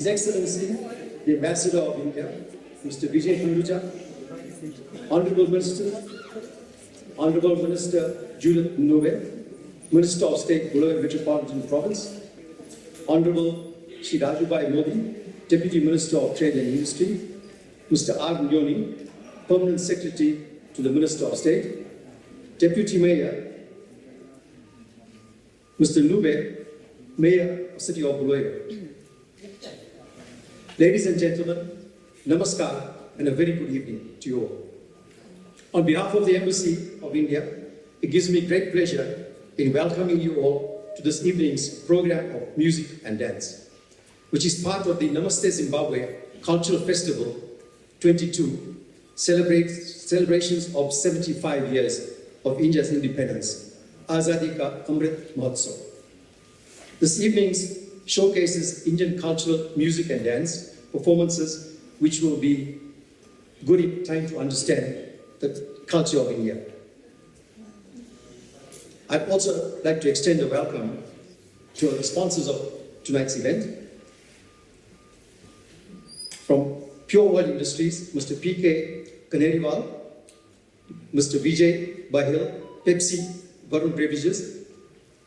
His Excellency, the Ambassador of India, Mr. Vijay Khanduja, Honorable Minister Judith Nove, Minister of State, Bulawayo Metropolitan Province, Honorable Shri Rajubai Modi, Deputy Minister of Trade and Industry, Mr. R. Nyoni, Permanent Secretary to the Minister of State, Deputy Mayor, Mr. Nube, Mayor of City of Bulawayo. Ladies and gentlemen, namaskar and a very good evening to you all. On behalf of the Embassy of India, it gives me great pleasure in welcoming you all to this evening's program of music and dance, which is part of the Namaste Zimbabwe Cultural Festival 22, celebrations of 75 years of India's independence, Azadi Ka Amrit Mahotsav. This evening's showcases Indian cultural music and dance performances, which will be good in time to understand the culture of India. I'd also like to extend a welcome to the sponsors of tonight's event. From Pure World Industries, Mr. P.K. Kaneriwal, Mr. Vijay Bahil, Pepsi, Varun Beverages,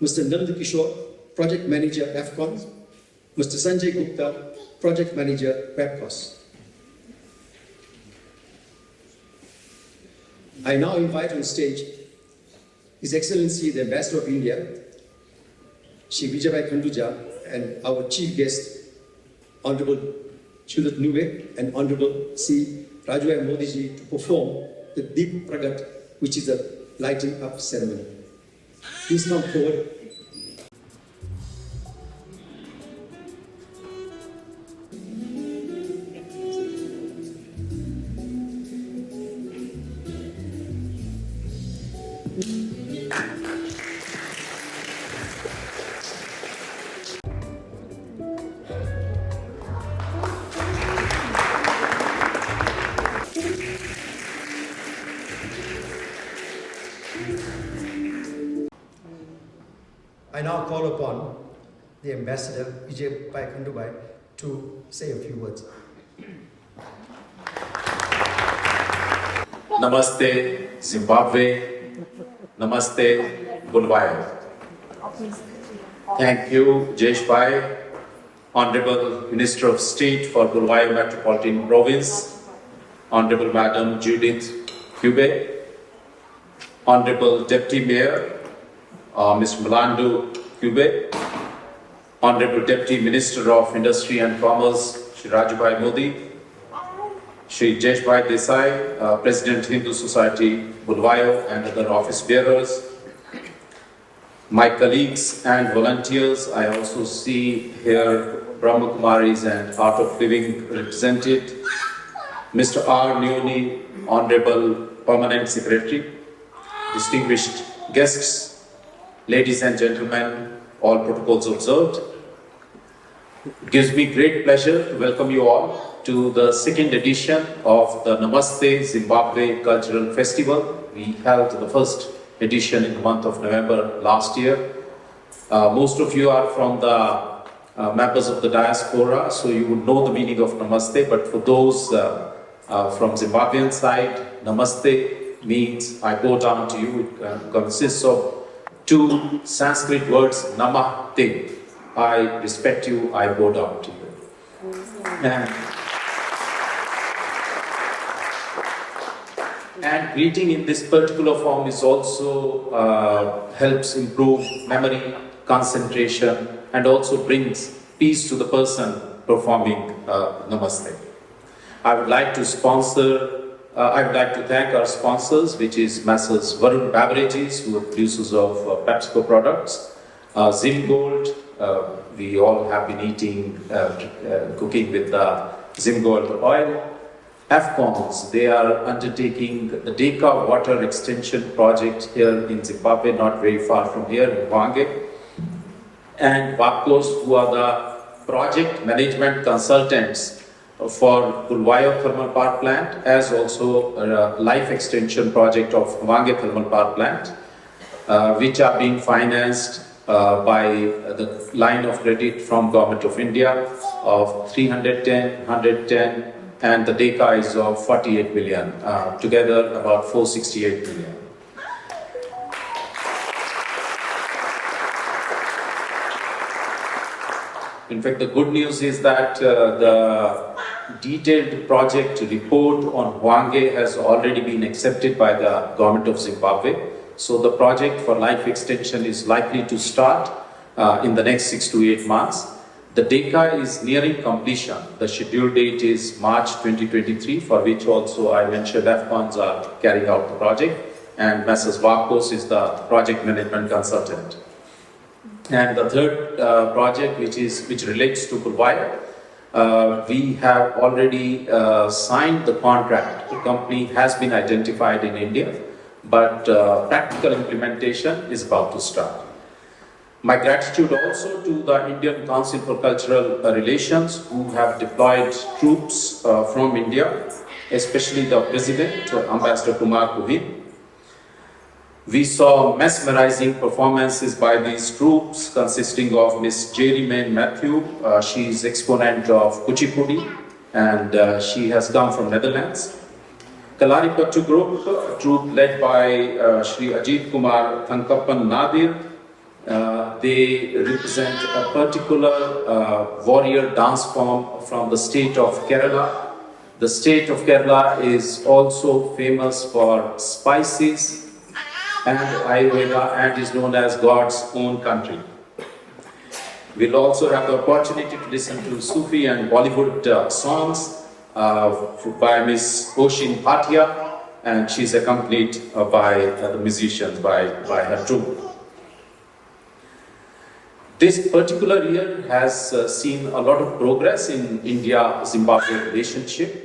Mr. Nand Kishore, Project Manager, AFCON, Mr. Sanjay Gupta, Project Manager, Webcos. I now invite on stage His Excellency, the Ambassador of India, Shri Vijay Khanduja, and our chief guest, Honorable Judith Nube and Honorable C. Rajubai Modi ji, to perform the Deep Pragat, which is a lighting up ceremony. Please come forward. I now call upon the Ambassador, Vijay Khanduja, to say a few words. Namaste Zimbabwe, Namaste Bulawayo. Thank you, Jesh Bhai, Honorable Minister of State for Bulawayo Metropolitan Province, Honorable Madam Judith Nube, Honorable Deputy Mayor, Mr. Mlando Cube, Honorable Deputy Minister of Industry and Commerce, Shri Rajubai Modi, Shri Jesh Bhai Desai, President Hindu Society, Bulawayo, and other office bearers, my colleagues and volunteers. I also see here Brahma Kumaris and Art of Living represented, Mr. R. Nyoni, Honorable Permanent Secretary, distinguished guests, ladies and gentlemen, all protocols observed. It gives me great pleasure to welcome you all to the second edition of the Namaste Zimbabwe Cultural Festival. We held the first edition in the month of November last year. Most of you are from the members of the diaspora, so you would know the meaning of Namaste, but for those from Zimbabwean side, Namaste means I bow down to you. It consists of two Sanskrit words, Namaste. I respect you, I bow down to you. And greeting in this particular form is also helps improve memory, concentration, and also brings peace to the person performing Namaste. I would like to thank our sponsors, which is Messrs. Varun Beverages, who are producers of PepsiCo products, Zim Gold, we all have been eating, cooking with the Zim Gold oil. AFCONS, they are undertaking the Deka Water Extension Project here in Zimbabwe, not very far from here in Hwange. And WAPCOS, who are the project management consultants for Bulawayo Thermal Power Plant, as also a life extension project of Hwange Thermal Power Plant, which are being financed by the line of credit from Government of India of 310, 110, and the DECA is of 48 billion, together about 468 billion. In fact, the good news is that the detailed project report on Hwange has already been accepted by the government of Zimbabwe. So the project for life extension is likely to start in the next 6 to 8 months. The DECA is nearing completion. The scheduled date is March 2023, for which also I mentioned AFCONs are carrying out the project, and Messrs. Vakos is the project management consultant. And the third project, which relates to Bulwaya, we have already signed the contract. The company has been identified in India, but practical implementation is about to start. My gratitude also to the Indian Council for Cultural Relations, who have deployed troops from India, especially the President, Ambassador Kumar Govind. We saw mesmerizing performances by these troops consisting of Miss Jerry Main Matthew. She is exponent of Kuchipudi and she has come from Netherlands. Kalaripattu group, a troop led by Shri Ajit Kumar Thankappan Nadir. They represent a particular warrior dance form from the state of Kerala. The state of Kerala is also famous for spices and Ayurveda and is known as God's own country. We'll also have the opportunity to listen to Sufi and Bollywood songs by Miss Oshin Bhatia, and she's accompanied by the musicians, by her troupe. This particular year has seen a lot of progress in India-Zimbabwe relationship.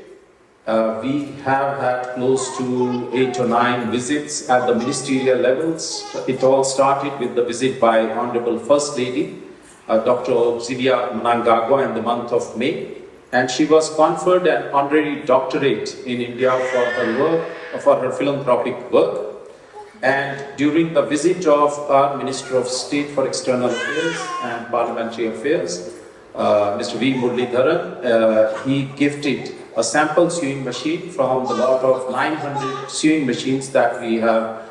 We have had close to 8 or 9 visits at the ministerial levels. It all started with the visit by Honorable First Lady, Dr. Auxilia Mnangagwa, in the month of May, and she was conferred an honorary doctorate in India for her work, for her philanthropic work. And during the visit of our Minister of State for External Affairs and Parliamentary Affairs, Mr. V. Muralidharan, he gifted a sample sewing machine from the lot of 900 sewing machines that we have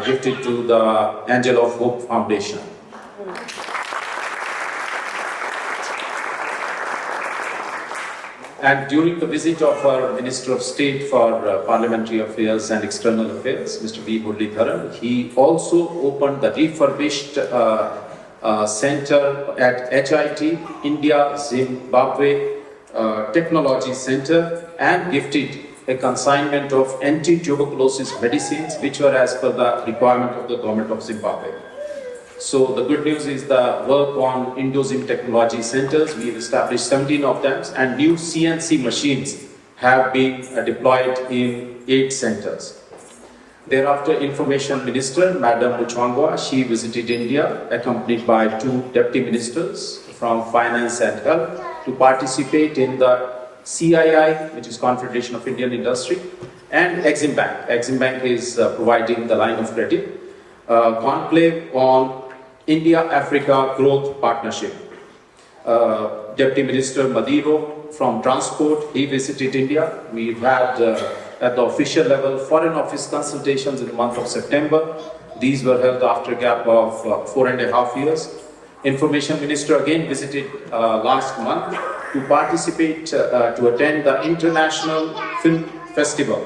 gifted to the Angel of Hope Foundation. And during the visit of our Minister of State for Parliamentary Affairs and External Affairs, Mr. V. Muralidharan, he also opened the refurbished center at HIT, India Zimbabwe Technology Center, and gifted a consignment of anti-tuberculosis medicines which were as per the requirement of the government of Zimbabwe. So the good news is the work on Indo-Zim Technology Centers, we've established 17 of them, and new CNC machines have been deployed in 8 centers. Thereafter, Information Minister, Madam Muchwangwa, she visited India accompanied by 2 deputy ministers from Finance and Health to participate in the CII, which is Confederation of Indian Industry, and Exim Bank. Exim Bank is providing the line of credit. Conclave on India-Africa Growth Partnership. Deputy Minister Madiro from Transport, he visited India. We've had at the official level Foreign Office consultations in the month of September. These were held after a gap of 4.5 years. Information Minister again visited last month to participate, to attend the International Film Festival.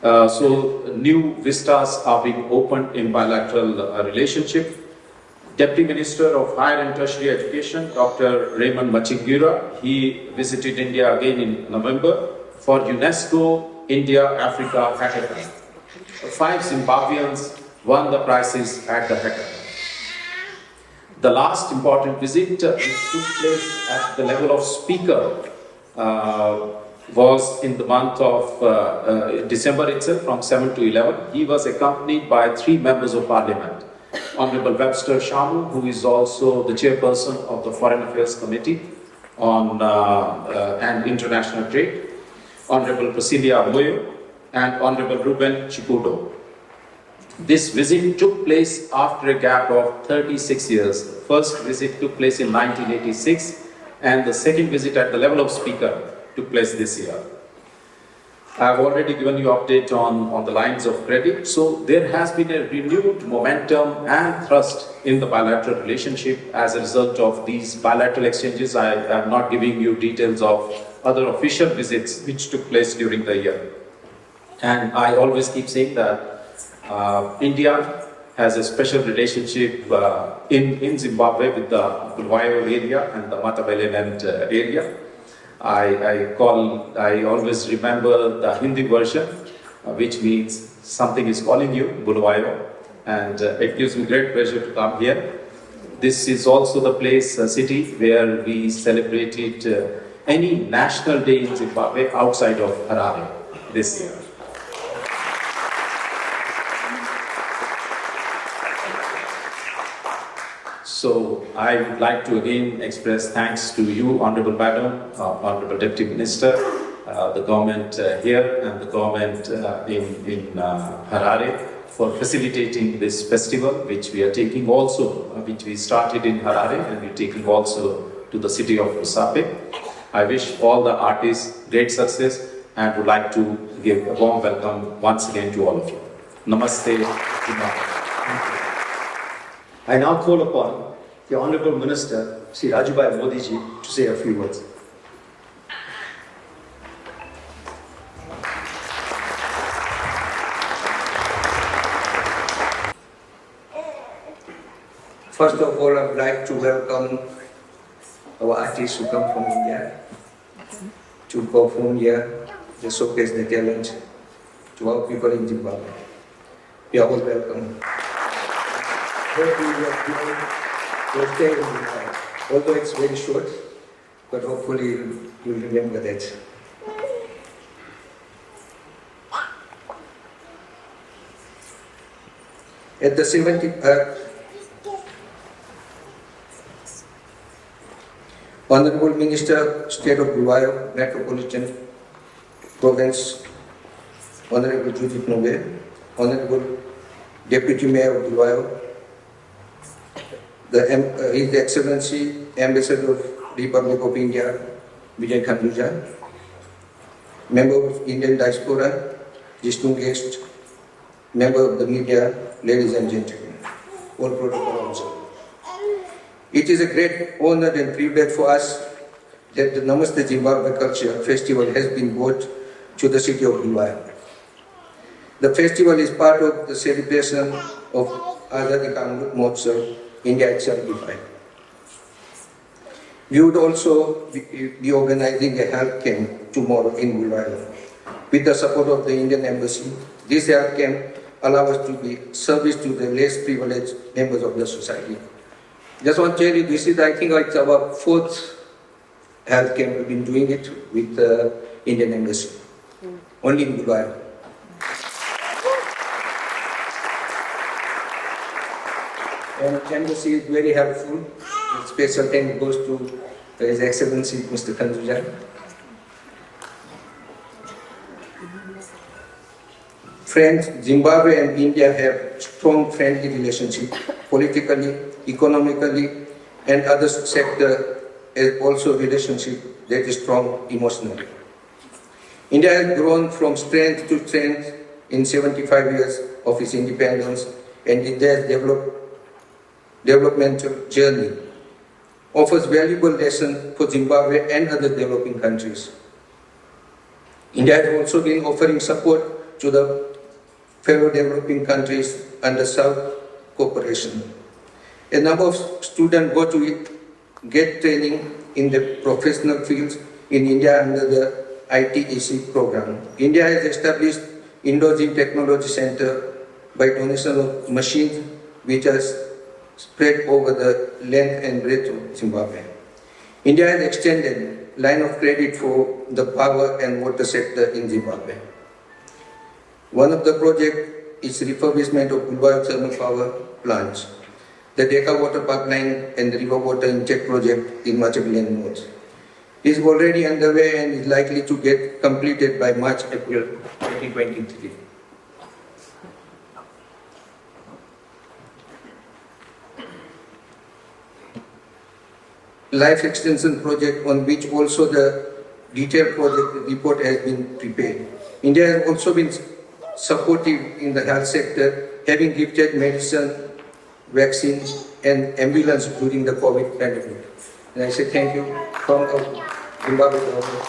So new vistas are being opened in bilateral relationship. Deputy Minister of Higher and Tertiary Education, Dr. Raymond Machingira, he visited India again in November for UNESCO India-Africa Hackathon. 5 Zimbabweans won the prizes at the hackathon. The last important visit which took place at the level of speaker was in the month of December itself, from 7 to 11. He was accompanied by 3 members of Parliament. Honorable Webster Shamu, who is also the chairperson of the Foreign Affairs Committee on and International Trade, Honorable Priscilla Moyo, and Honorable Ruben Chipudo. This visit took place after a gap of 36 years. The first visit took place in 1986, and the second visit at the level of speaker took place this year. I've already given you update on the lines of credit. So there has been a renewed momentum and thrust in the bilateral relationship as a result of these bilateral exchanges. I am not giving you details of other official visits which took place during the year. And I always keep saying that India has a special relationship in Zimbabwe with the Bulawayo area and the Matabeleland area. I always remember the Hindi version, which means something is calling you, Bulawayo, and it gives me great pleasure to come here. This is also the place, city, where we celebrated any national day in Zimbabwe outside of Harare this year. So I would like to again express thanks to you, Honorable Madam, Honorable Deputy Minister, the government here and the government in Harare for facilitating this festival, which we are taking also, which we started in Harare and we're taking also to the city of Lusape. I wish all the artists great success and would like to give a warm welcome once again to all of you. Namaste. I now call upon the Honorable Minister, Sri Rajubhai Modi ji, to say a few words. First of all, I would like to welcome our artists who come from India to perform here, to showcase their talent to our people in Zimbabwe. You are all welcome. Hope you will stay in Zimbabwe. Although it's very short, but hopefully you'll remember that. At the 70th Honorable Minister, State of Bulawayo Metropolitan Province, Honorable Judith Nube, Honorable Deputy Mayor of Bulawayo, His Excellency Ambassador of Republic of India, Vijay Khanduja, Member of Indian Diaspora, distinguished guest, Member of the media, ladies and gentlemen, all protocol observed. It is a great honor and privilege for us that the Namaste Zimbabwe Culture Festival has been brought to the city of Bulawayo. The festival is part of the celebration of Azadi Ka Amrit Mahotsav, India at 75. We would also be organizing a health camp tomorrow in Bulawayo. With the support of the Indian Embassy, this health camp allows us to be service to the less privileged members of the society. Just want to tell you, this is, I think, it's our fourth health camp. We've been doing it with the Indian Embassy, only in Bulawayo. And the Embassy is very helpful. The special thanks goes to His Excellency Mr. Khanduja. Friends, Zimbabwe and India have strong friendly relationship, politically, economically, and other sector is also relationship that is strong emotionally. India has grown from strength to strength in 75 years of its independence, and India's developmental journey offers valuable lessons for Zimbabwe and other developing countries. India has also been offering support to the fellow developing countries under South Cooperation. A number of students go to get training in the professional fields in India under the ITEC program. India has established Indo-Zim Technology Center by donation of machines which are spread over the length and breadth of Zimbabwe. India has extended line of credit for the power and water sector in Zimbabwe. One of the projects is refurbishment of Bulawayo thermal power plants, the Deka water pipeline and the river water intake project in Matabeleland North. It is already underway and is likely to get completed by March-April 2023. life extension project on which also the detailed project report has been prepared. India has also been supportive in the health sector, having gifted medicine, vaccines and ambulance during the COVID pandemic. And I say thank you from the Zimbabwe government.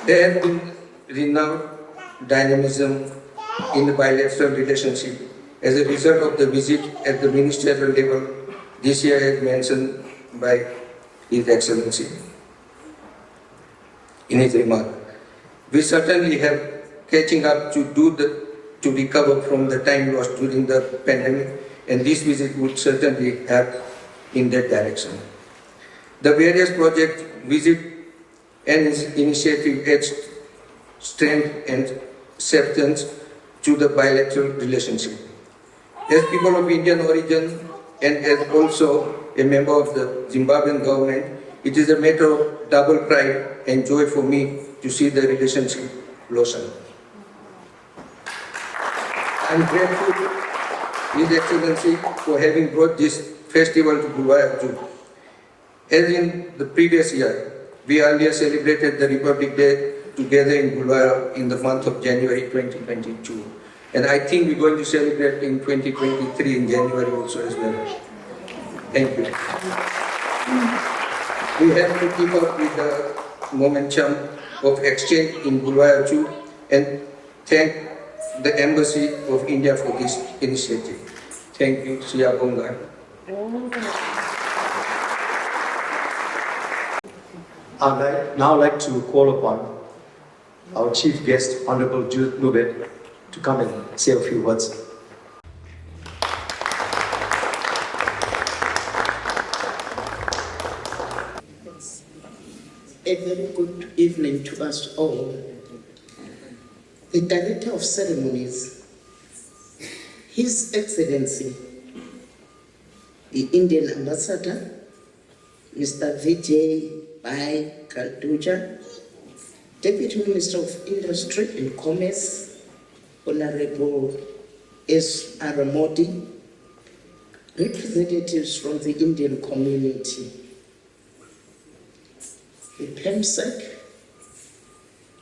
There has been renowned dynamism in the bilateral relationship as a result of the visit at the ministerial level this year as mentioned by His Excellency in his remark. We certainly have catching up to recover from the time lost during the pandemic, and this visit would certainly help in that direction. The various project visit and initiative adds strength and substance to the bilateral relationship. As people of Indian origin and as also a member of the Zimbabwean government, it is a matter of double pride and joy for me to see the relationship blossom. I am grateful to His Excellency for having brought this festival to Bulawayo Zoo. As in the previous year, we earlier celebrated the Republic Day together in Bulawayo in the month of January 2022. And I think we're going to celebrate in 2023 in January also as well. Thank you. We have to keep up with the momentum of exchange in Bulawayo Zoo and thank the Embassy of India for this initiative. Thank you, Siyabonga. I'd now like to call upon our chief guest, Honorable Judith Nubet, to come and say a few words. A very good evening to us all. The Director of Ceremonies, His Excellency, the Indian Ambassador, Mr. Vijay Bhai Kaltuja, Deputy Minister of Industry and Commerce, Honorable S. R. Modi, representatives from the Indian community, the PEMSEC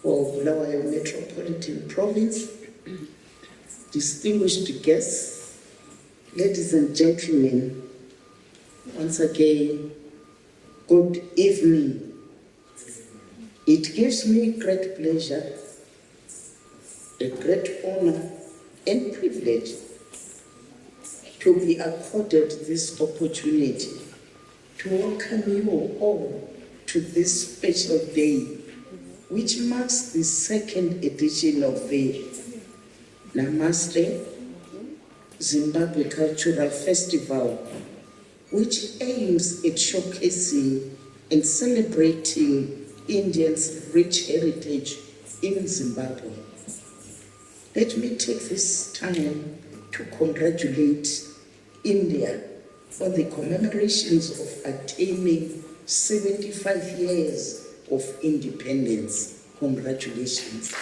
for Bulawayo Metropolitan Province, distinguished guests, ladies and gentlemen, once again, good evening. It gives me great pleasure, a great honor and privilege to be accorded this opportunity to welcome you all to this special day, which marks the second edition of the Namaste Zimbabwe Cultural Festival, which aims at showcasing and celebrating Indians' rich heritage in Zimbabwe. Let me take this time to congratulate India on the commemorations of attaining 75 years of independence. Congratulations.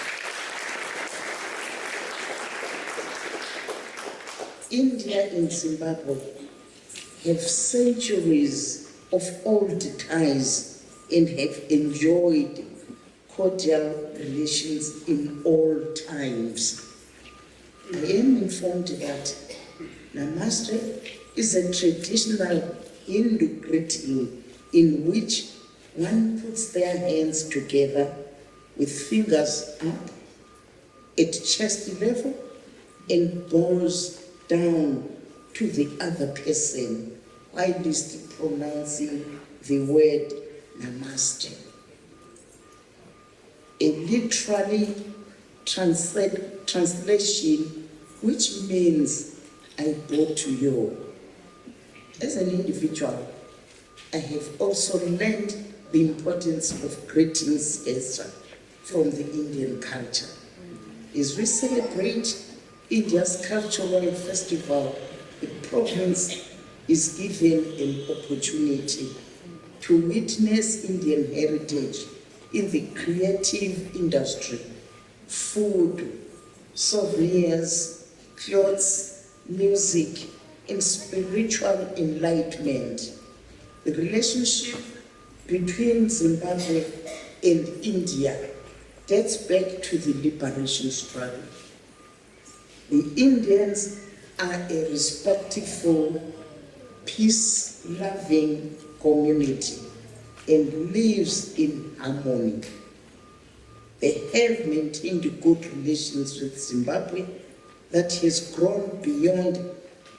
India and Zimbabwe have centuries of old ties and have enjoyed cordial relations in all times. I am informed that Namaste is a traditional Hindu greeting in which one puts their hands together with fingers up at chest level and bows down to the other person while pronouncing the word Namaste. A literally translation which means I bow to you. As an individual, I have also learned the importance of greetings gesture from the Indian culture. As we celebrate India's cultural festival, the province is given an opportunity to witness Indian heritage in the creative industry, food, souvenirs, clothes, music, in spiritual enlightenment. The relationship between Zimbabwe and India dates back to the liberation struggle. The Indians are a respectful, peace-loving community and lives in harmony. They have maintained good relations with Zimbabwe that has grown beyond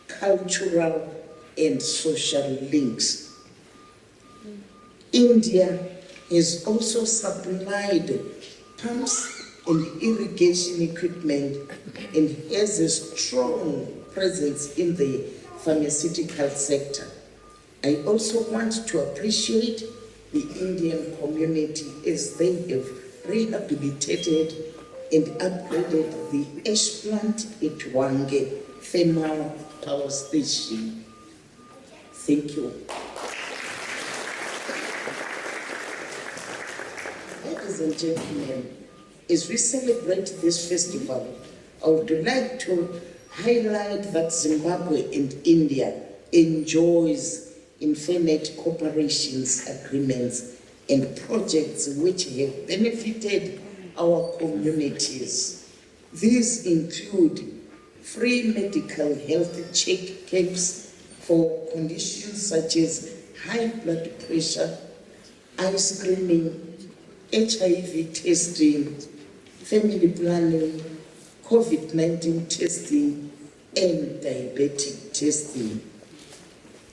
cultural and social links. India has also supplied pumps and irrigation equipment and has a strong presence in the pharmaceutical sector. I also want to appreciate the Indian community as they have rehabilitated and upgraded the ash plant at Wange Thermal Power Station. Thank you. Ladies and gentlemen, as we celebrate this festival, I would like to highlight that Zimbabwe and India enjoys infinite cooperations agreements and projects which have benefited our communities. These include free medical health check camps for conditions such as high blood pressure, eye screening, HIV testing, family planning, COVID-19 testing, and diabetic testing.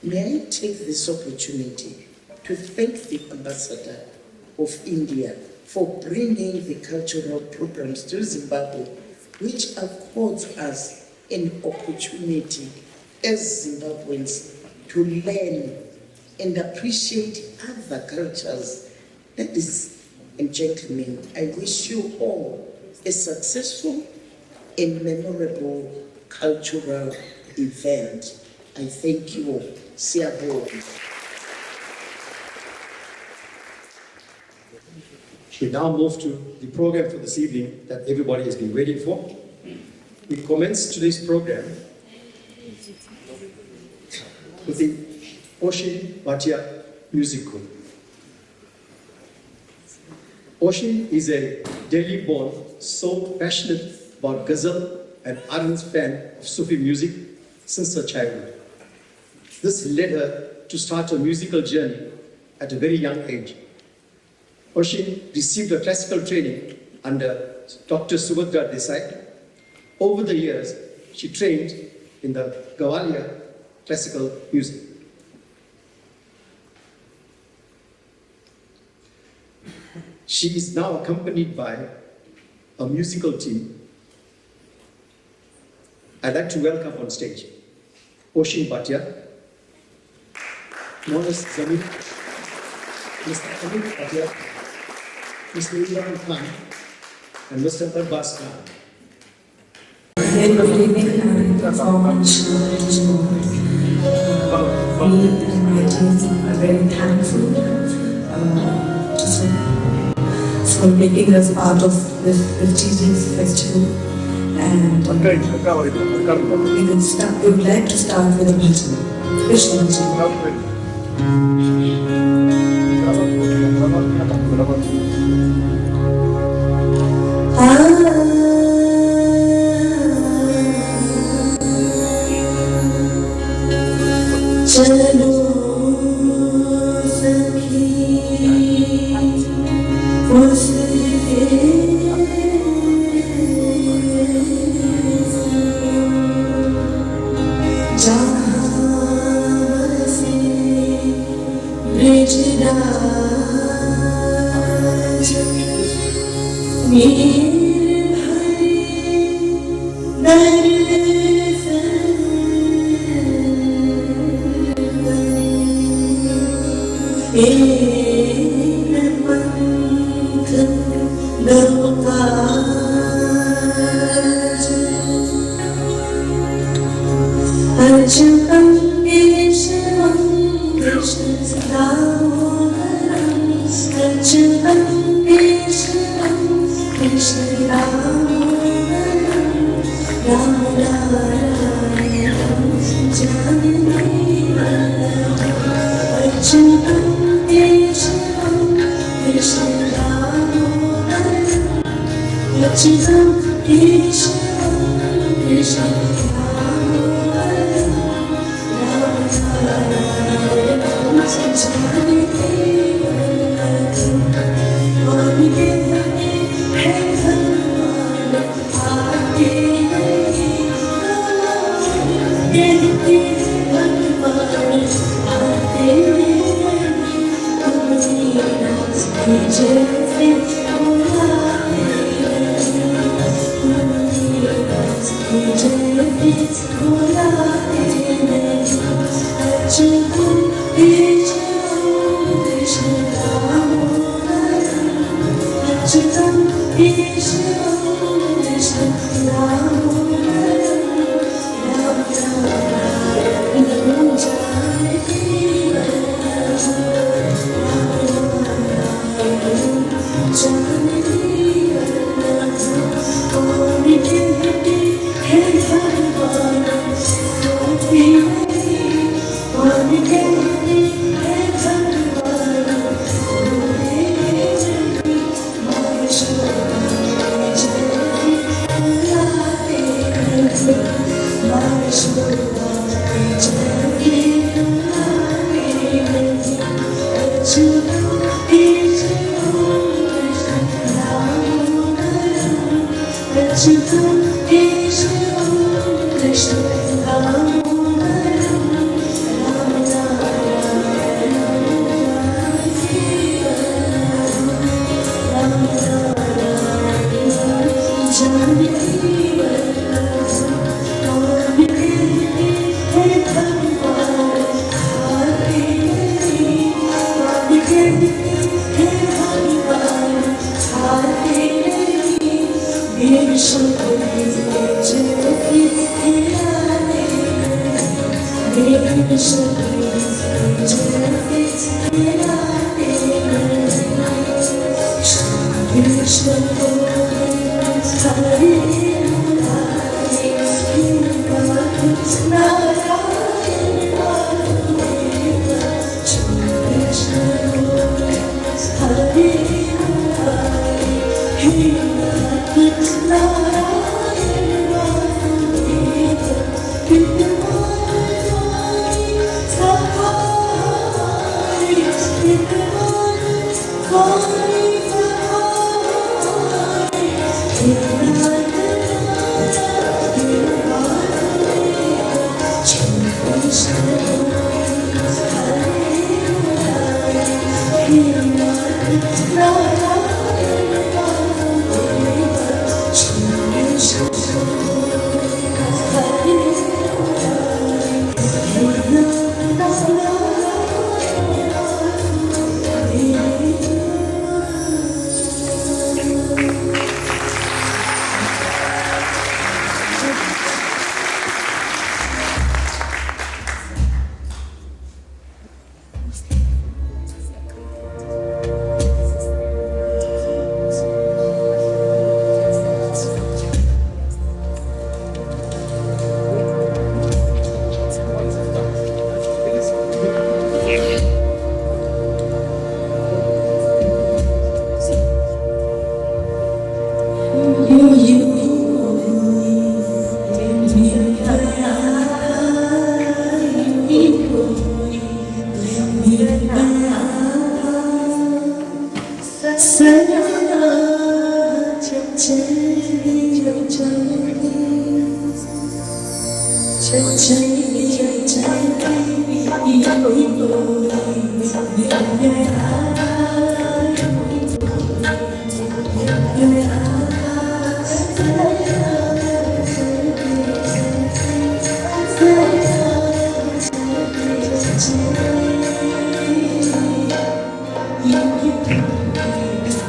May I take this opportunity to thank the Ambassador of India for bringing the cultural programs to Zimbabwe, which affords us an opportunity as Zimbabweans to learn and appreciate other cultures. Ladies and gentlemen, I wish you all a successful and memorable cultural event. I thank you all. Siyabonga. We now move to the program for this evening that everybody has been waiting for. We commence today's program with the Oshin Bhatia Music Group. Oshin is a Delhi-born, so passionate about ghazal and ardent fan of Sufi music since her childhood. This led her to start her musical journey at a very young age. Oshin received her classical training under Dr. Subhadra Desai. Over the years, she trained in the Gavalia classical music. She is now accompanied by a musical team. I'd like to welcome on stage Oshin Bhatia, known as Zamir, Mr. Amit Bhatia, Mr. Imran Khan, and Mr. Abbas Khan. Very good evening and so much we and my team are very thankful for making us part of this prestigious festival. And we would like to start with a bhajan, Krishna Chalo sakhi Krishna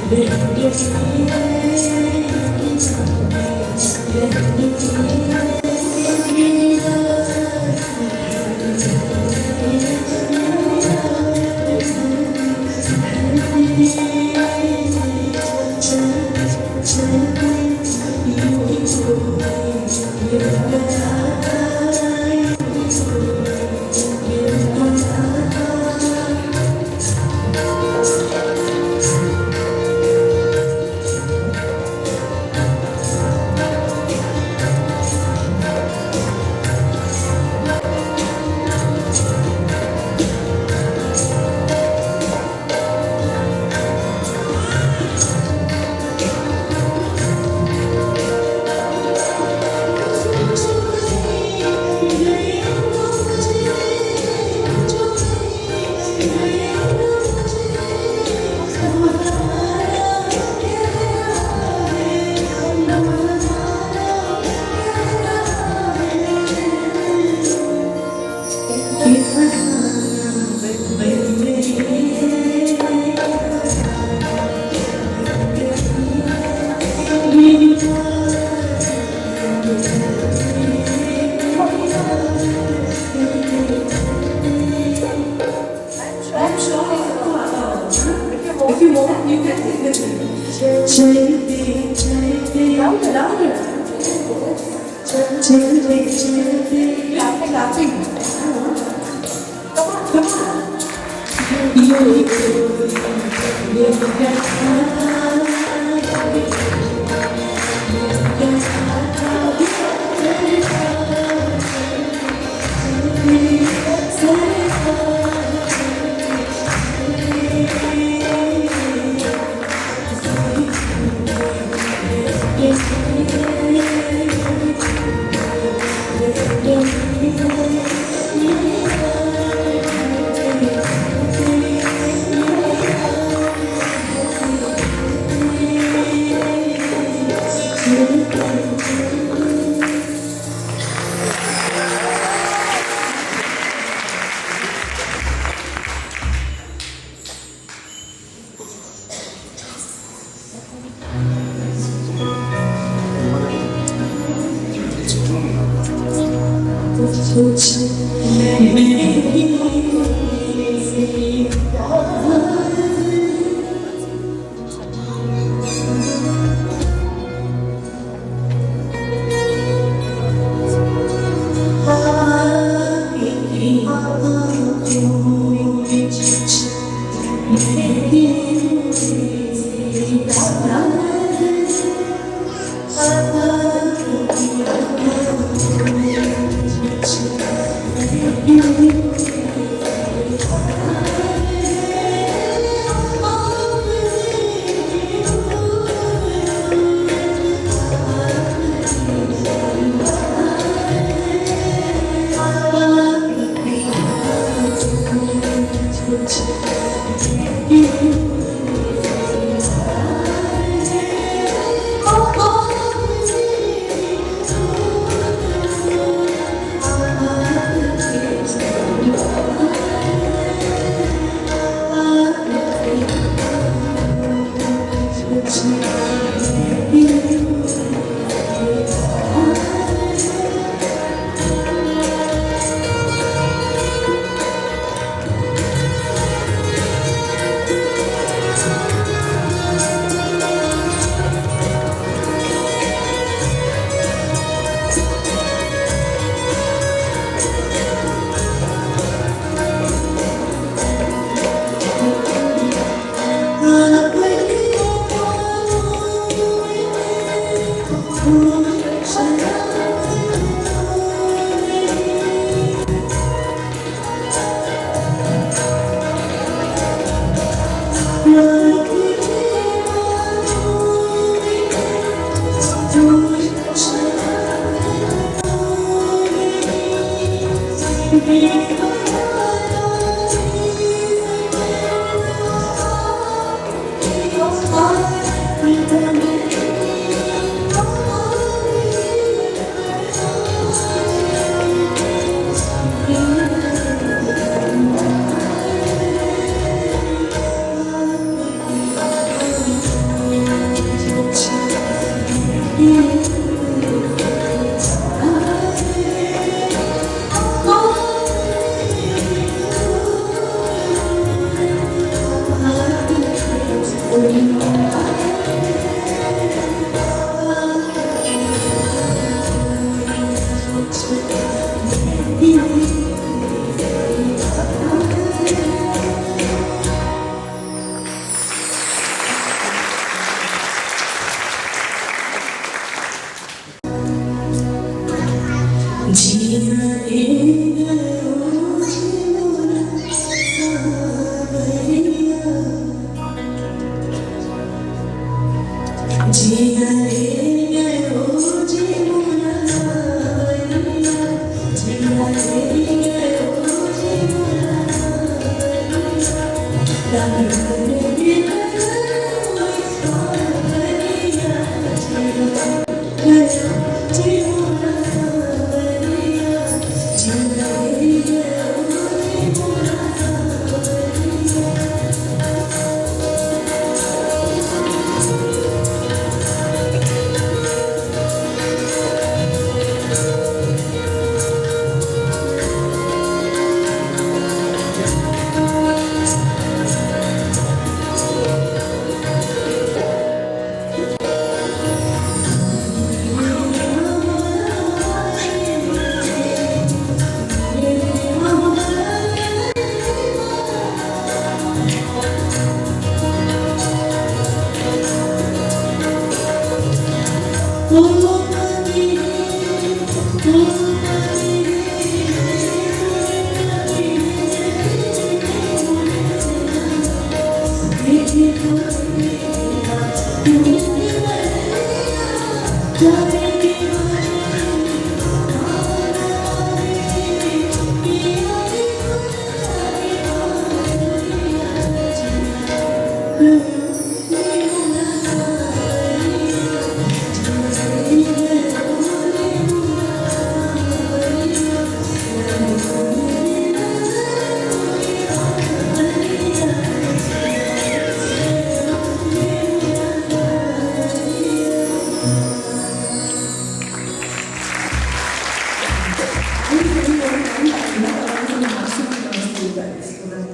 Thank You can sing with me. JB, louder, louder. JB, laughing, laughing. Come on.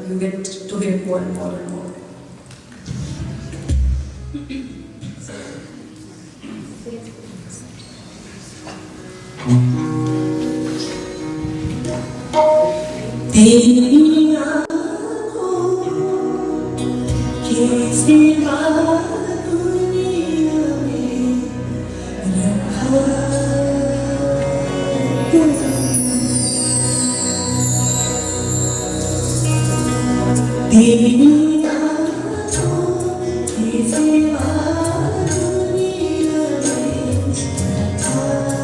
You get to hear more and more and more. तेरी आँखों के सिवा दुनिया में रखा तेरी आँखों के सिवा दुनिया में रखा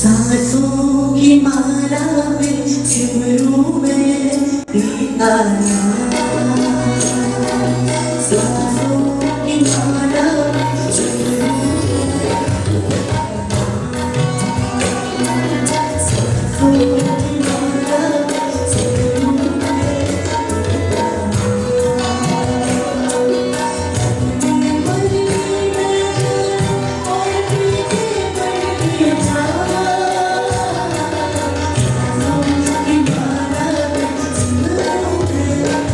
सांसों की माला में सिमरूं में तेरा नाम। सांसों की माला में सिमरूं में, सांसों की माला में सिमरूं में तेरा नाम। बड़ी मैं और पीछे बड़ी जान। सांसों की माला में सिमरूं में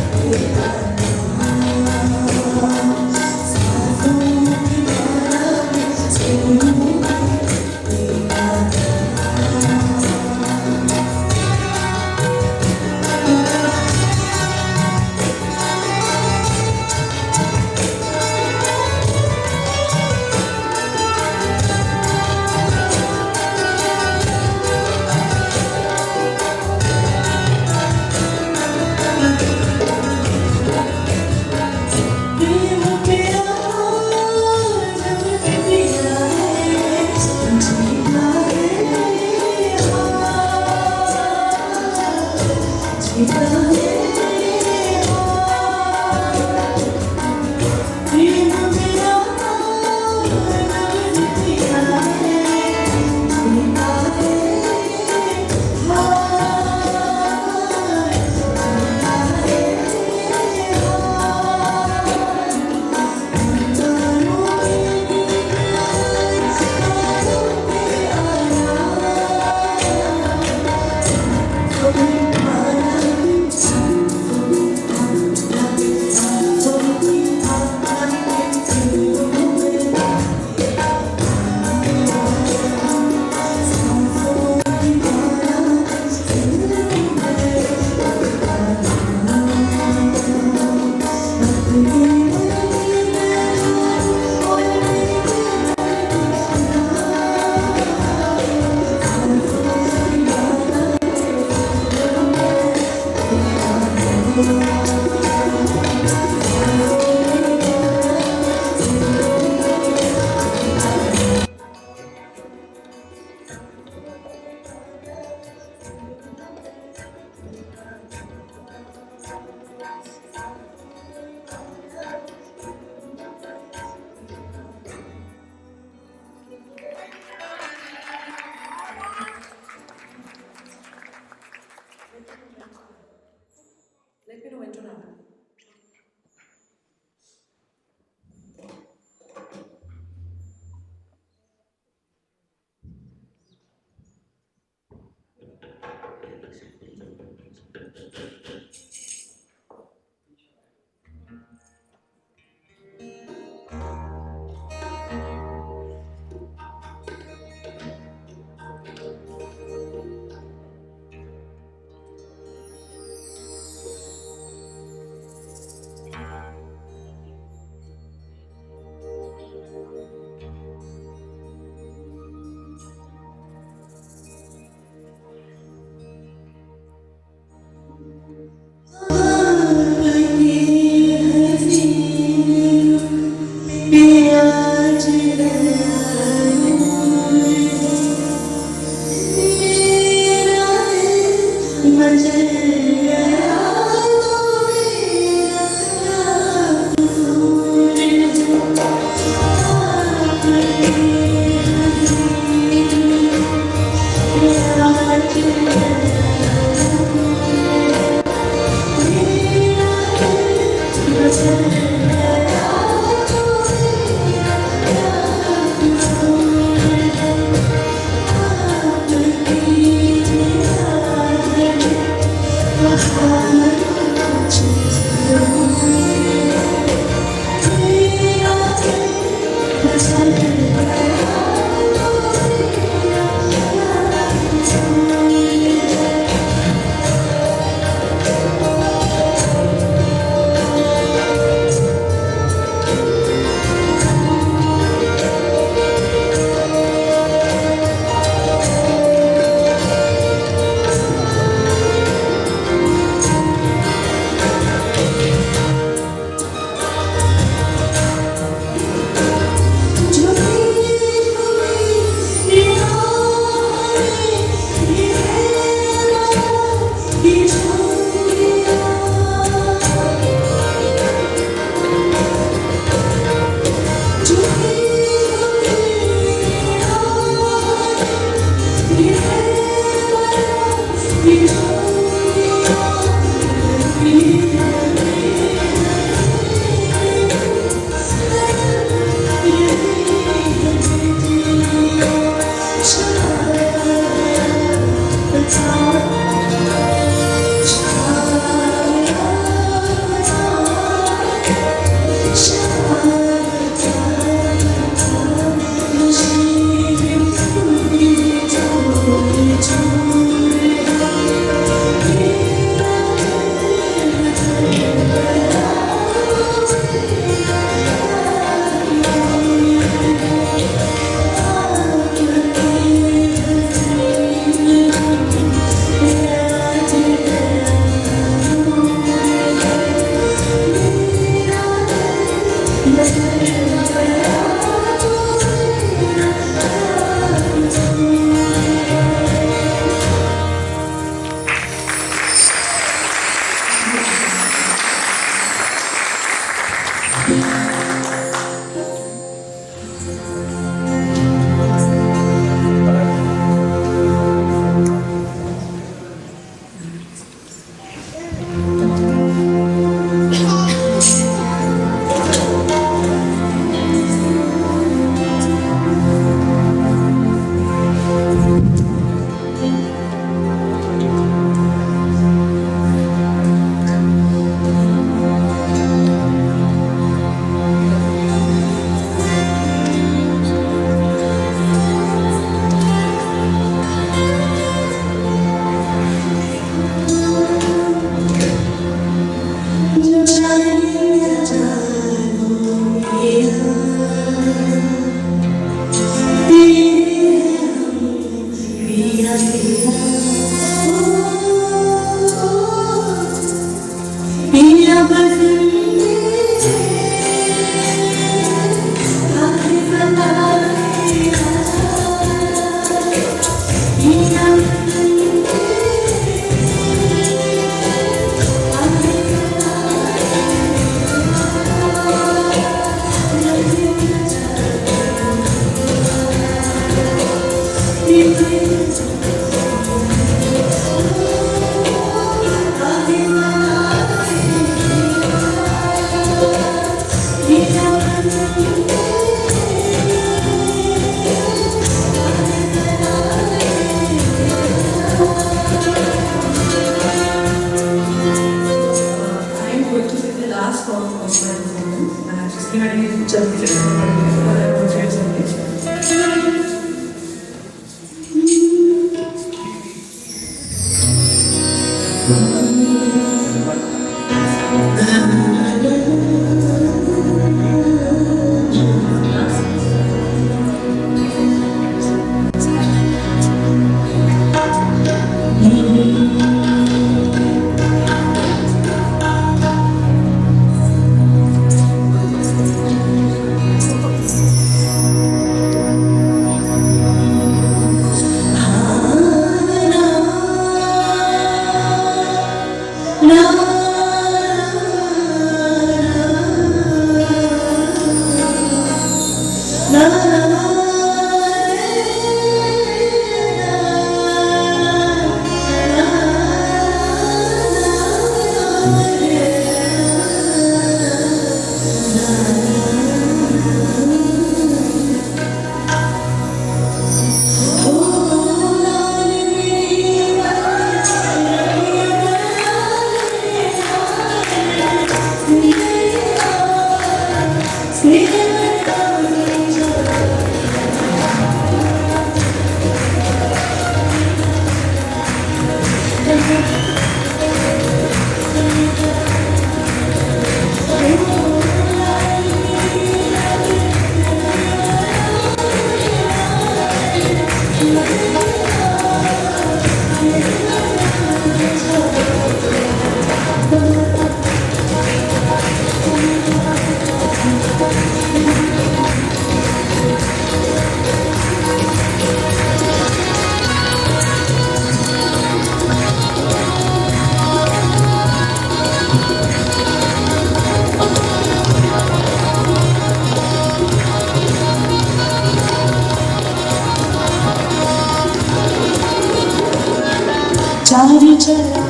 चारी चला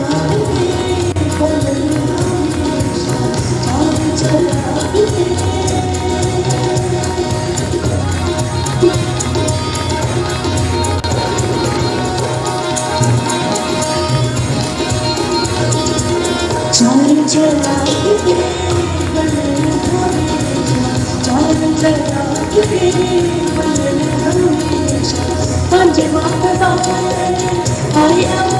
चारी चला चारी चला चारी चला पंजे माता आया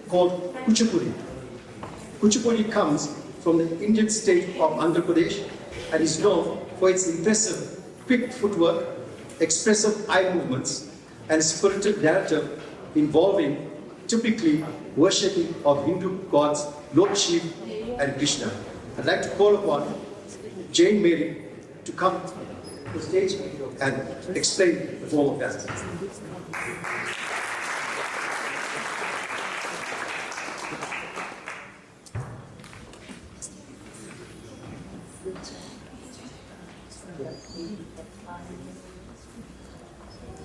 Called Kuchipudi. Kuchipudi comes from the Indian state of Andhra Pradesh and is known for its impressive, quick footwork, expressive eye movements, and spirited narrative involving typically worshipping of Hindu gods Lord Shiv and Krishna. I'd like to call upon Jane Mary to come the stage and explain the form of dance.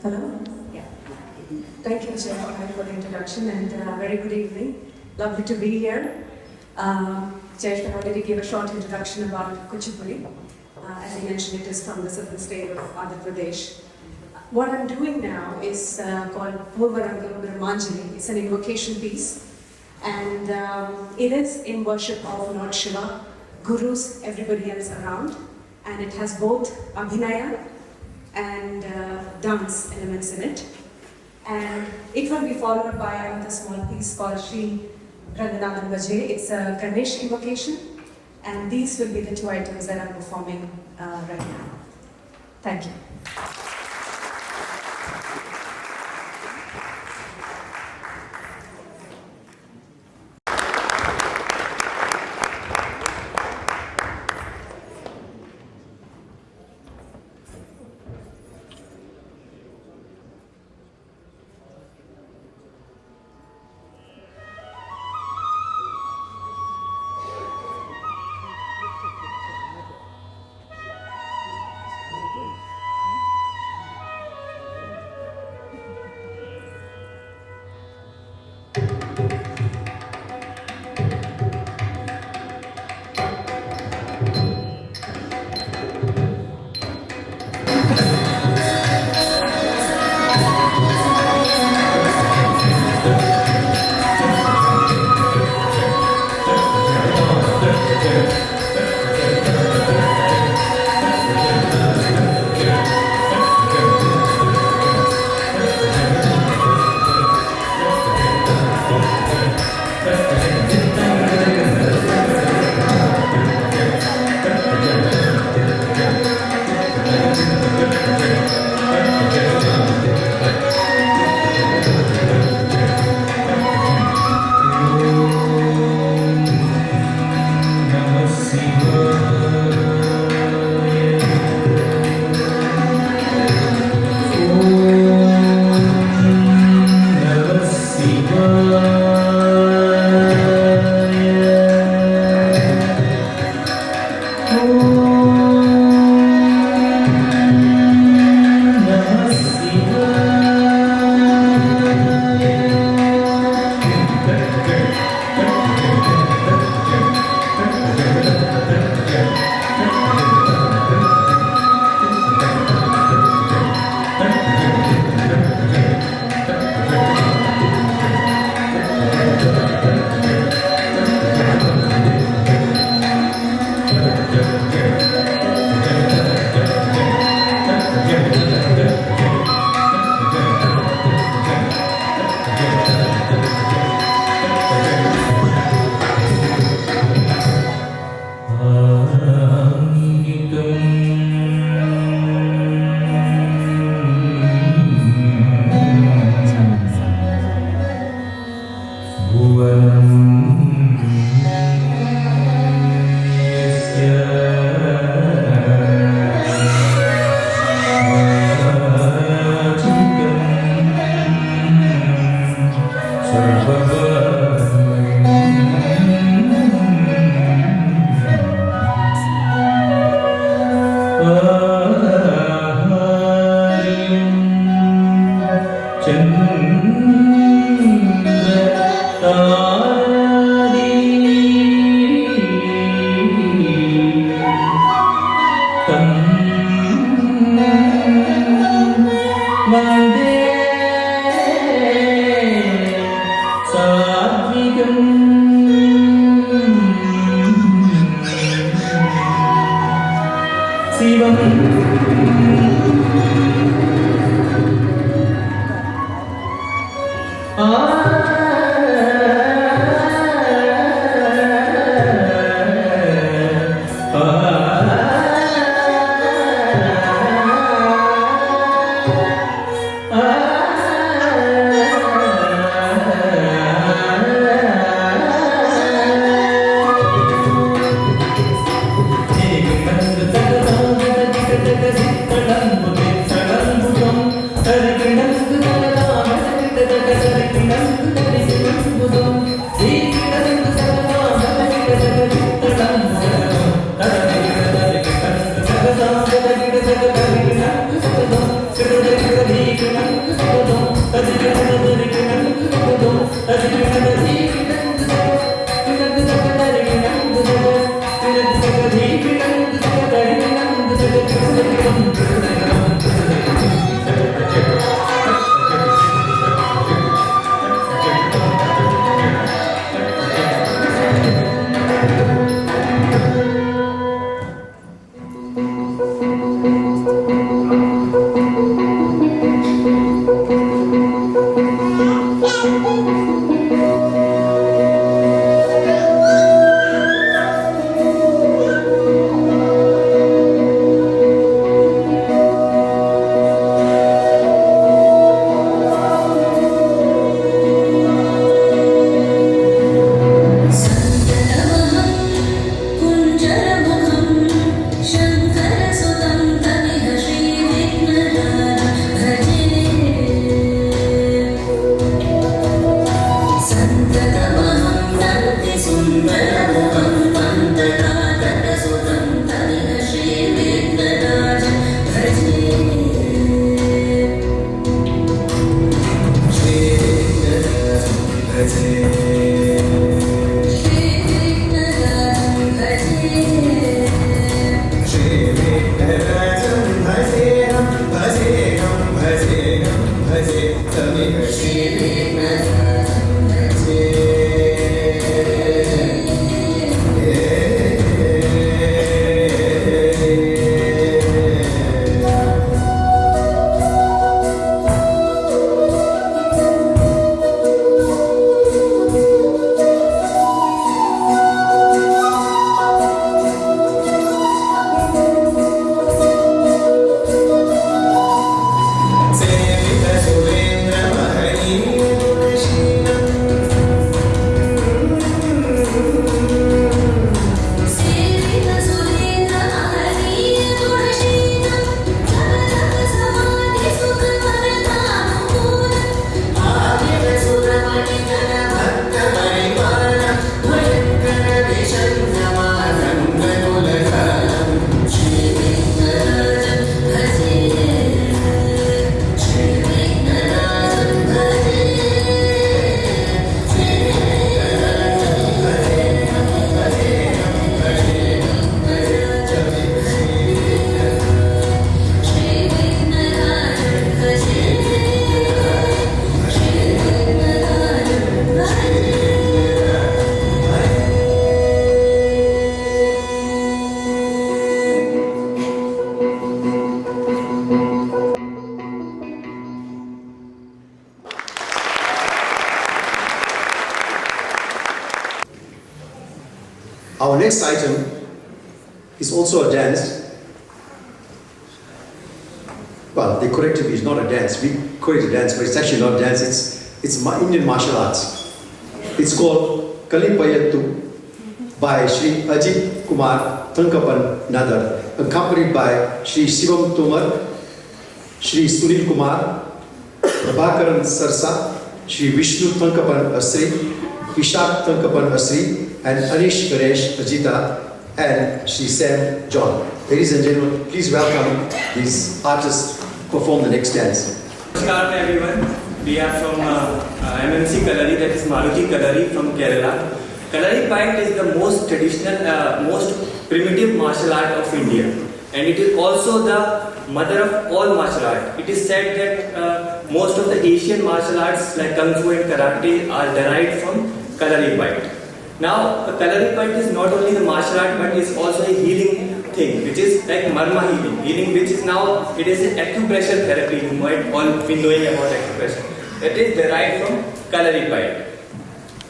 Hello? Yeah. Thank you, Chair, for the introduction and very good evening. Lovely to be here. Chair already gave a short introduction about Kuchipudi. As I mentioned, it is from the southern state of Andhra Pradesh. What I'm doing now is called Purvaranga Brahmanjali. It's an invocation piece. And it is in worship of Lord Shiva, gurus, everybody else around. And it has both Abhinaya and dance elements in it. And it will be followed by another small piece called Shri Ranganathan Vaje. It's a Ganesh invocation. And these will be the two items that I'm performing right now. Thank you. Hey, Our next item is also a dance. Well, they corrected me, it's not a dance. We call it a dance, but it's actually not a dance. It's Indian martial arts. It's called Kalipayattu by Sri Ajit Kumar Thankapan Nadar, accompanied by Sri Shivam Tomar, Sri Sunil Kumar, Prabhakaran Sarsa, Sri Vishnu Thankapan Asri, Ishak Thankapan Asri, and Anish Ganesh Ajita, and Sri Sam John. Ladies and gentlemen, please welcome these artists to perform the next dance. Namaskar everyone. We are from MMC Kalari, that is Maruti Kalari from Kerala. Kalari fight is the most traditional, most primitive martial art of India, and it is also the mother of all martial art. It is said that most of the Asian martial arts like Kung Fu and Karate are derived from Kalari fight. Now, Kalari fight is not only the martial art, but is also a healing thing, which is like Marma healing, which is now, it is an acupressure therapy. You might all be knowing about acupressure. It is derived from Kalari fight.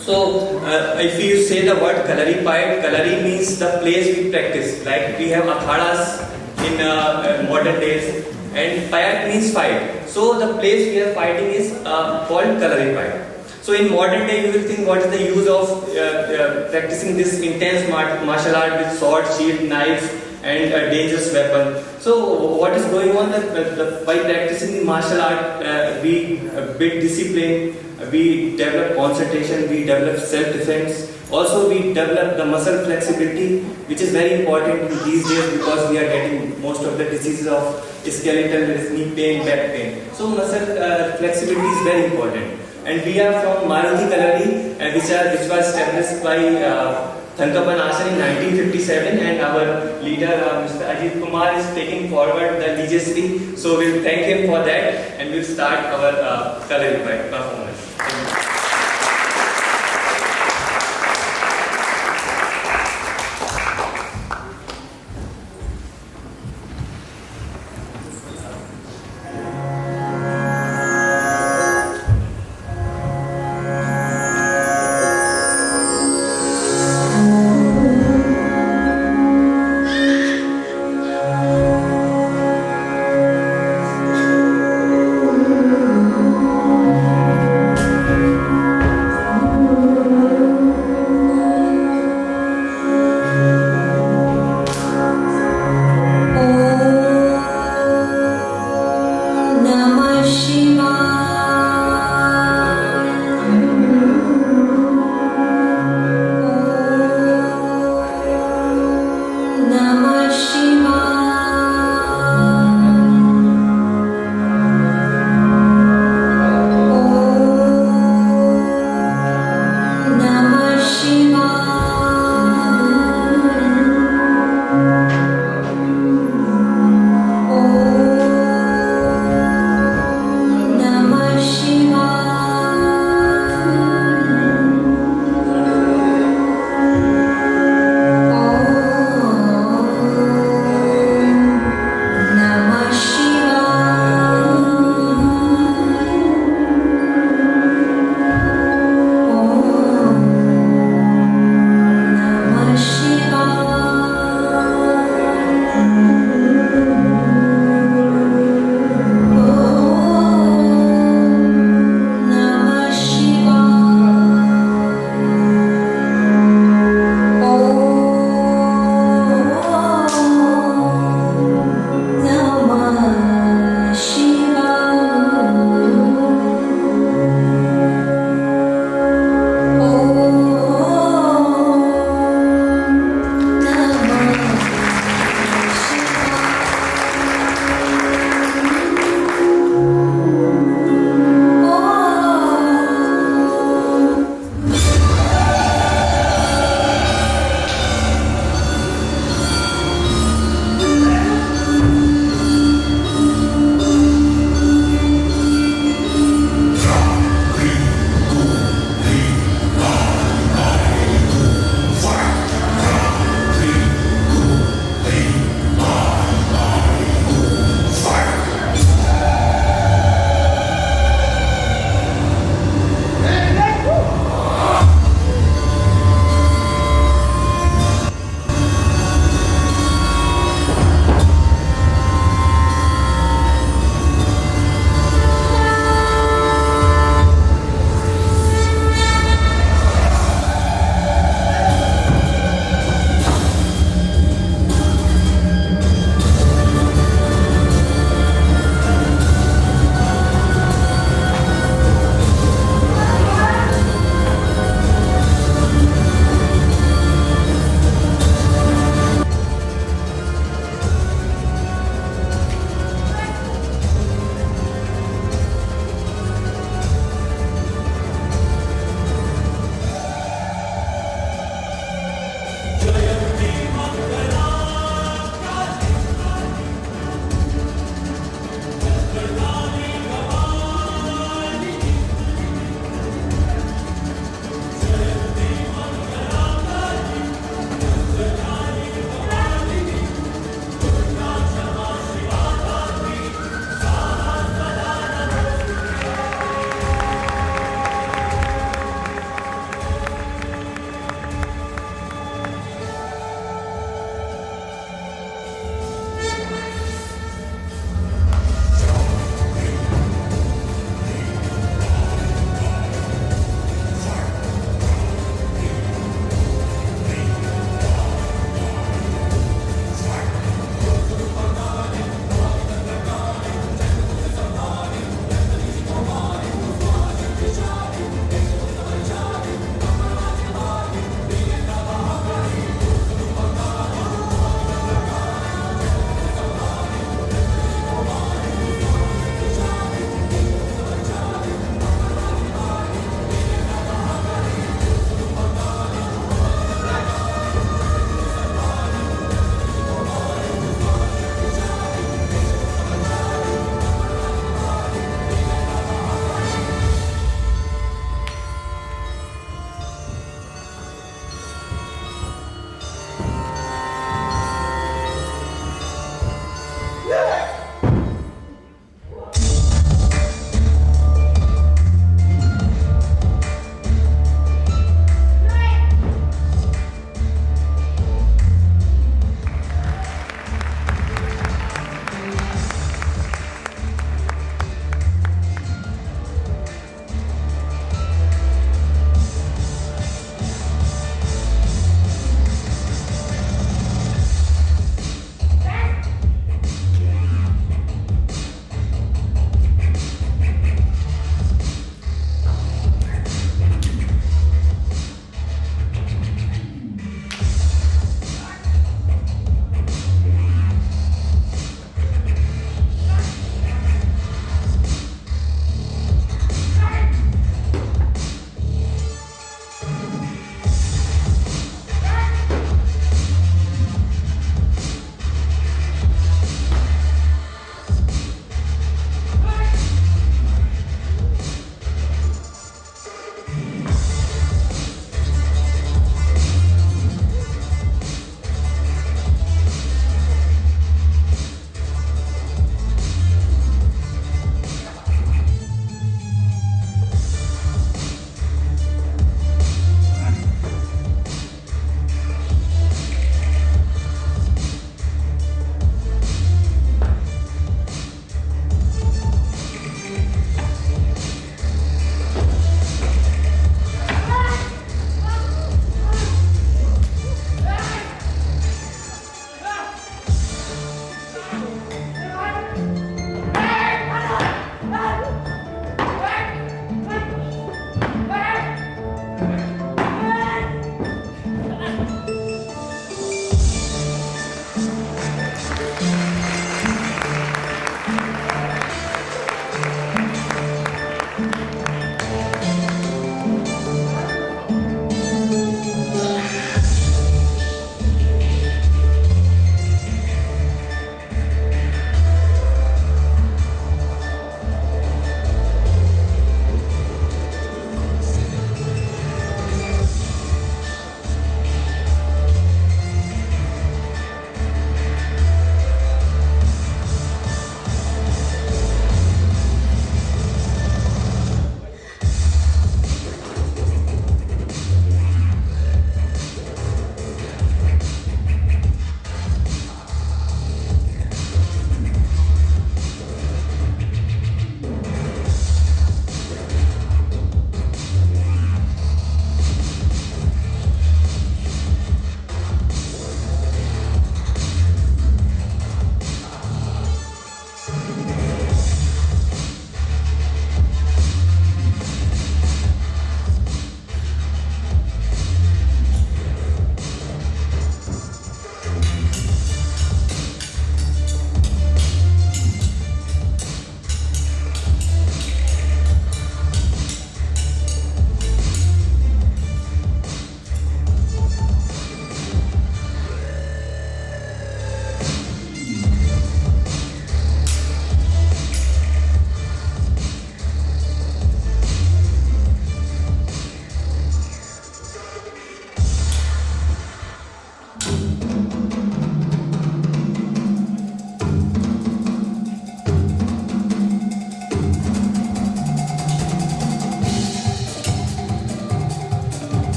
So, if you say the word Kalari fight, Kalari means the place we practice. Like we have akhadas in modern days, and fight means fight. So, the place we are fighting is called Kalari fight. So in modern day, you will think, what is the use of practicing this intense martial art with sword, shield, knives, and a dangerous weapon? So what is going on? By practicing the martial art, we build discipline, we develop concentration, we develop self-defense, Also, we develop the muscle flexibility, which is very important in these days because we are getting most of the diseases of skeletal, knee pain, back pain. So muscle flexibility is very important. And we are from Maruti Kalari, which was established by Thankapan Ashan in 1957, and our leader Mr. Ajit Kumar is taking forward the legacy. So we'll thank him for that, and we'll start our Kalari performance. Thank you.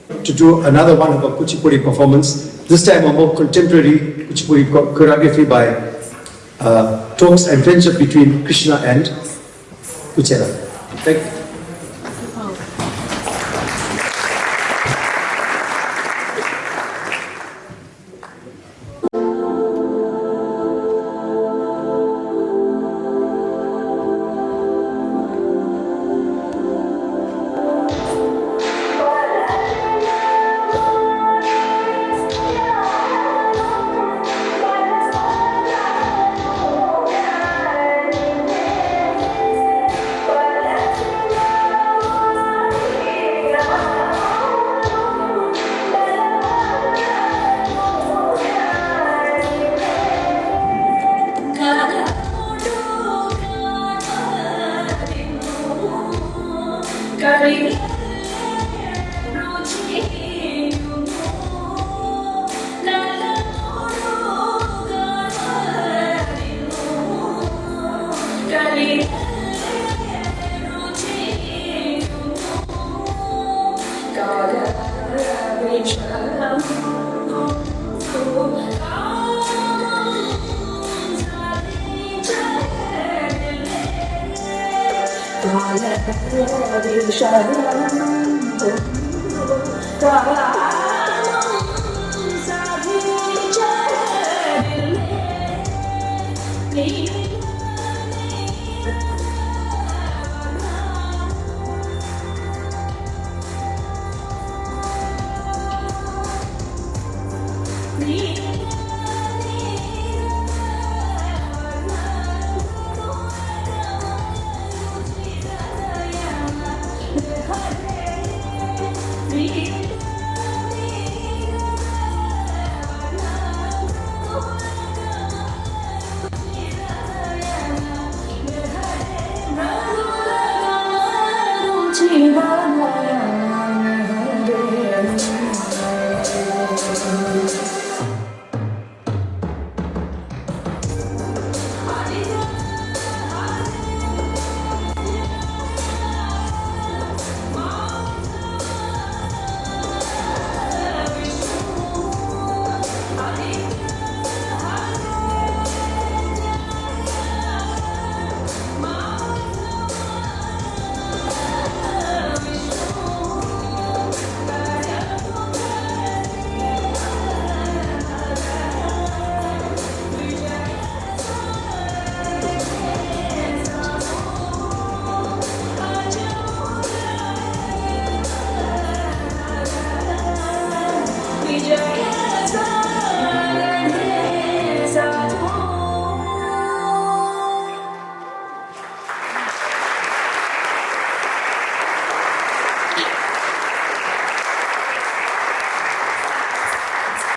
to do another one of our Kuchipudi performance. This time a more contemporary Kuchipudi choreography by talks and friendship between Krishna and Kuchera. Thank you.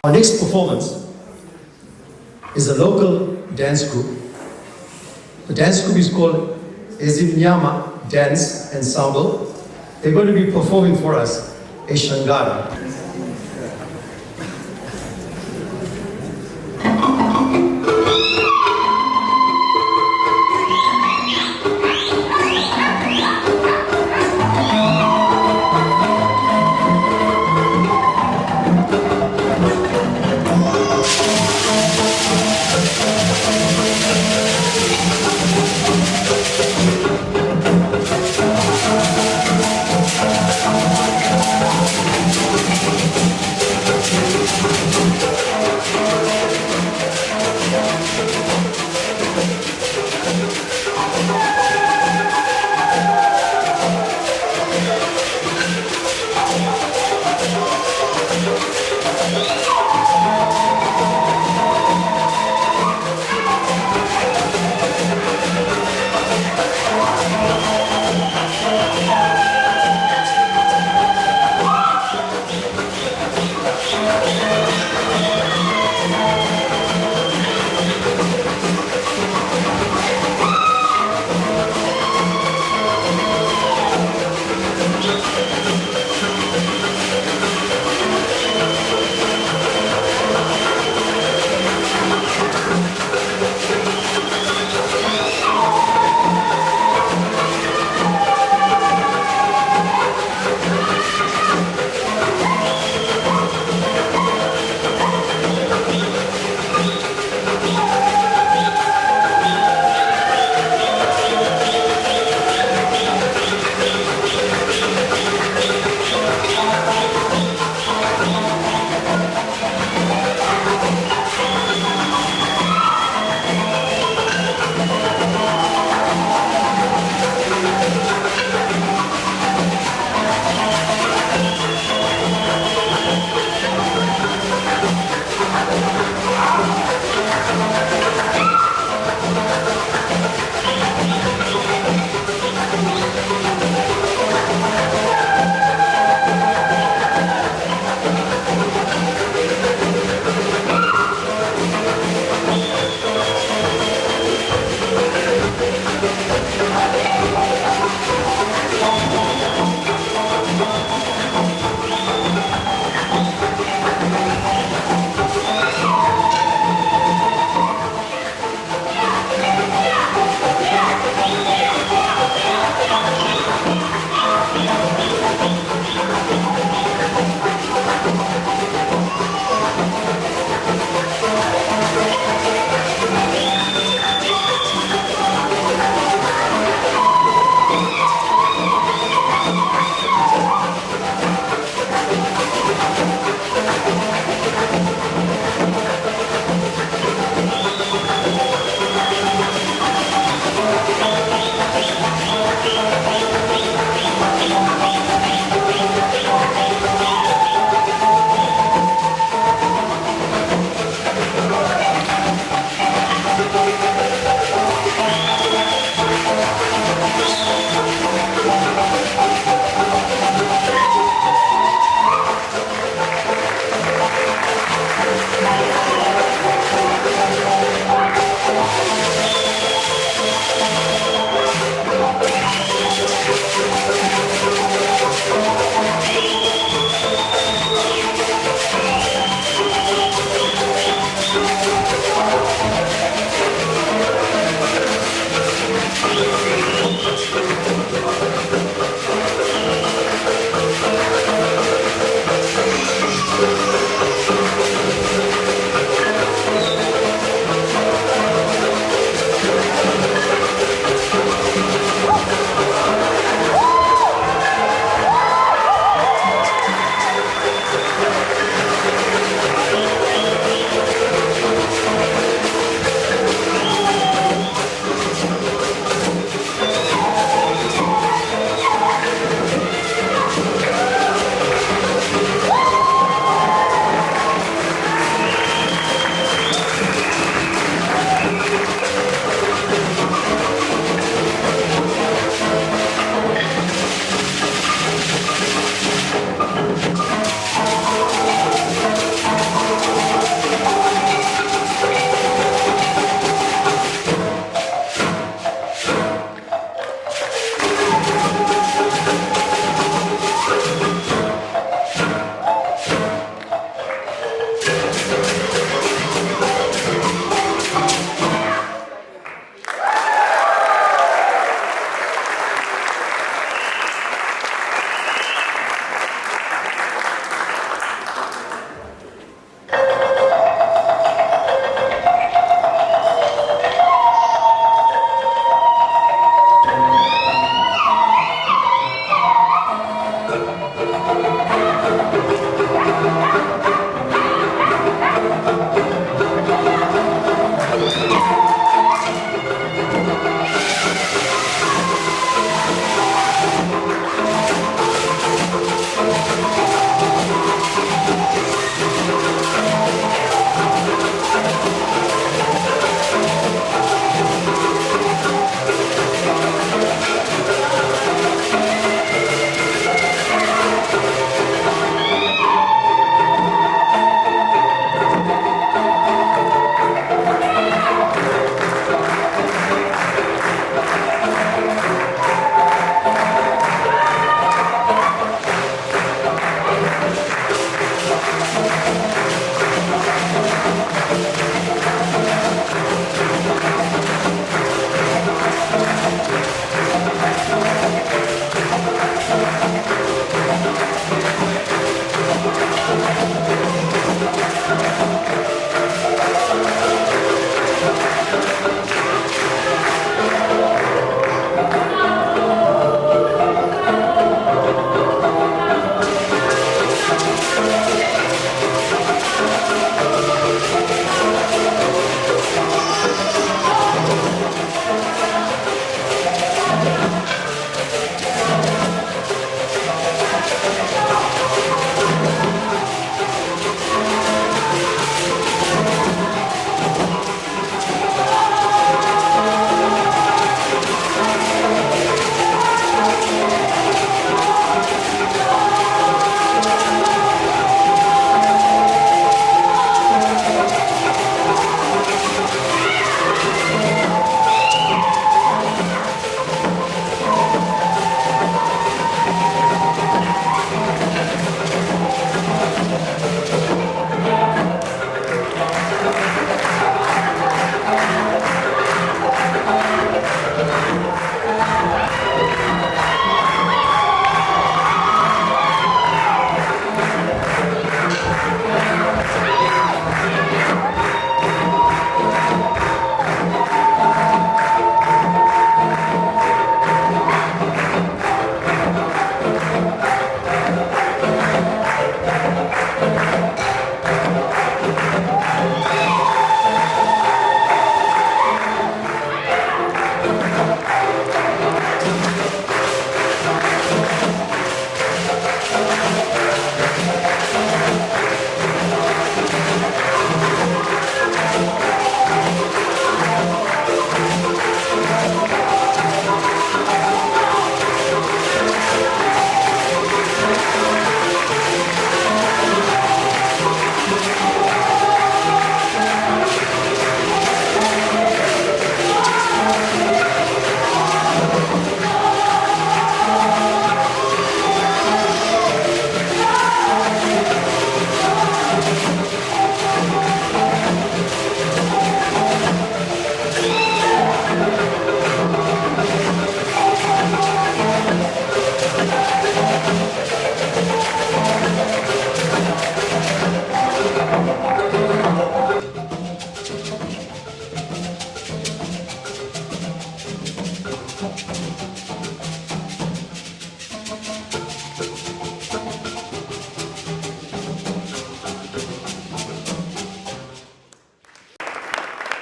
Our next performance is a local dance group. The dance group is called Ezimnyama Dance Ensemble. They're going to be performing for us a Shangara.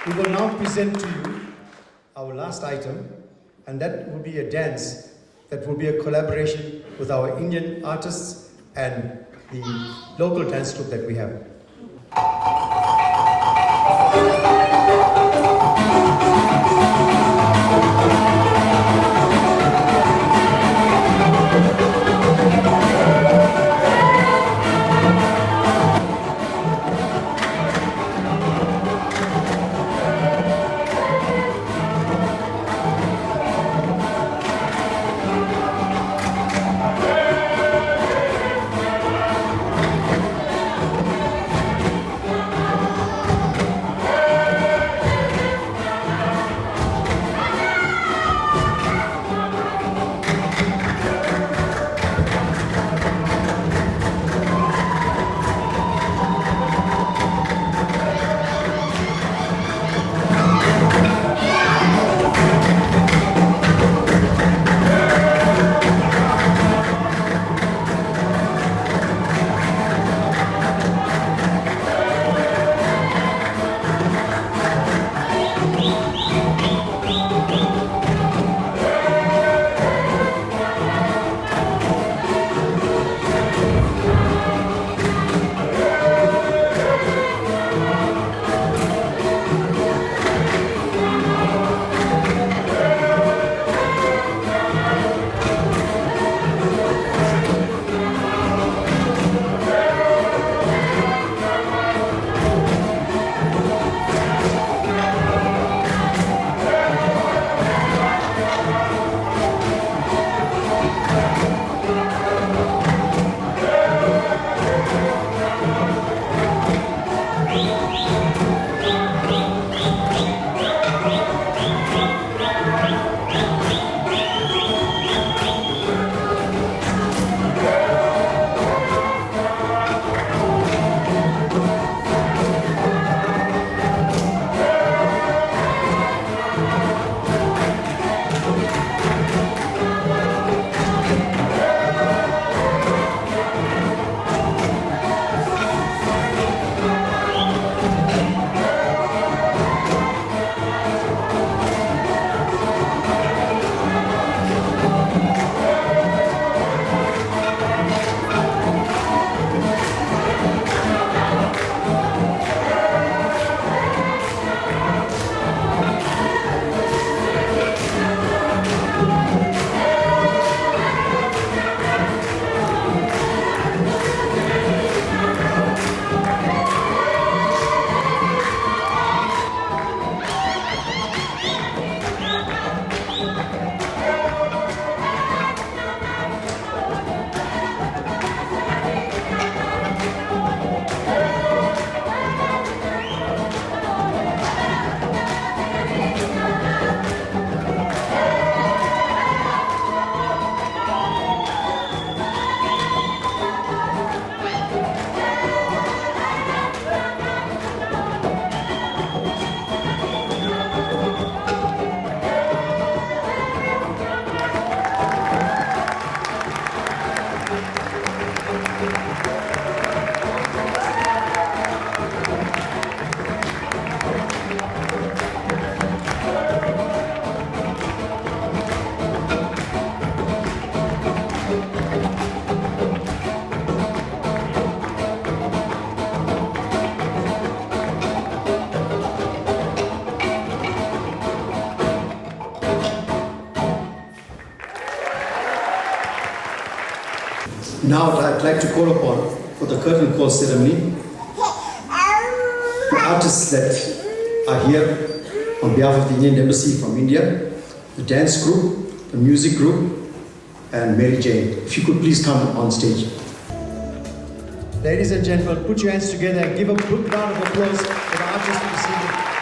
We will now present to you our last item, and that will be a dance that will be a collaboration with our Indian artists and the local dance troupe that we have. Now I'd like to call upon for the curtain call ceremony the artists that are here on behalf of the Indian Embassy from India, the dance group, the music group, and Mary Jane. If you could please come on stage. Ladies and gentlemen, put your hands together and give a good round of applause for the artists this evening.